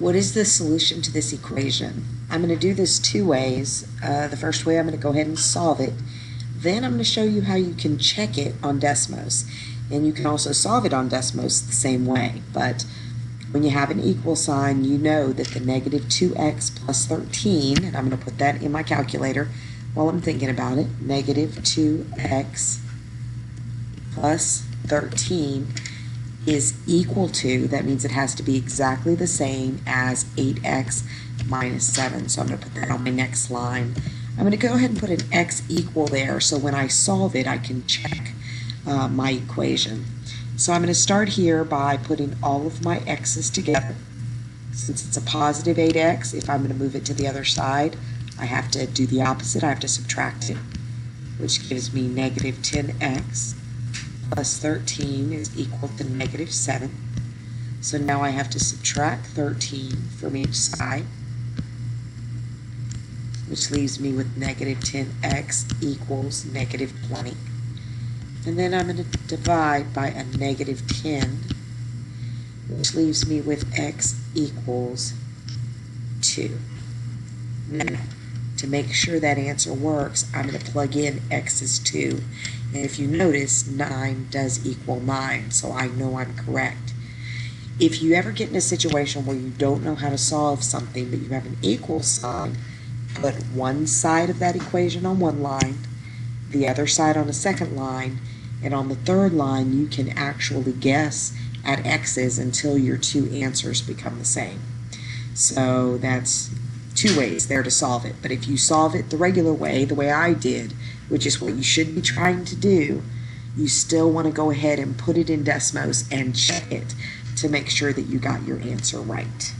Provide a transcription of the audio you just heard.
What is the solution to this equation? I'm going to do this two ways. The first way, I'm going to go ahead and solve it. Then I'm going to show you how you can check it on Desmos. And you can also solve it on Desmos the same way. But when you have an equal sign, you know that the negative 2x plus 13, and I'm going to put that in my calculator while I'm thinking about it, negative 2x plus 13 is equal to, that means it has to be exactly the same as 8x minus 7. So I'm going to put that on my next line. I'm going to go ahead and put an x equal there so when I solve it I can check my equation. So I'm going to start here by putting all of my x's together. Since it's a positive 8x, if I'm going to move it to the other side, I have to do the opposite. I have to subtract it, which gives me negative 10x plus 13 is equal to negative 7. So now I have to subtract 13 from each side, which leaves me with negative 10x equals negative 20. And then I'm going to divide by a negative 10, which leaves me with x equals 2. Now, to make sure that answer works, I'm going to plug in x is 2. And if you notice, 9 does equal 9, so I know I'm correct. If you ever get in a situation where you don't know how to solve something, but you have an equal sign, put one side of that equation on one line, the other side on a second line, and on the third line you can actually guess at x's until your two answers become the same. So that's two ways there to solve it. But if you solve it the regular way, the way I did, which is what you should be trying to do, you still want to go ahead and put it in Desmos and check it to make sure that you got your answer right.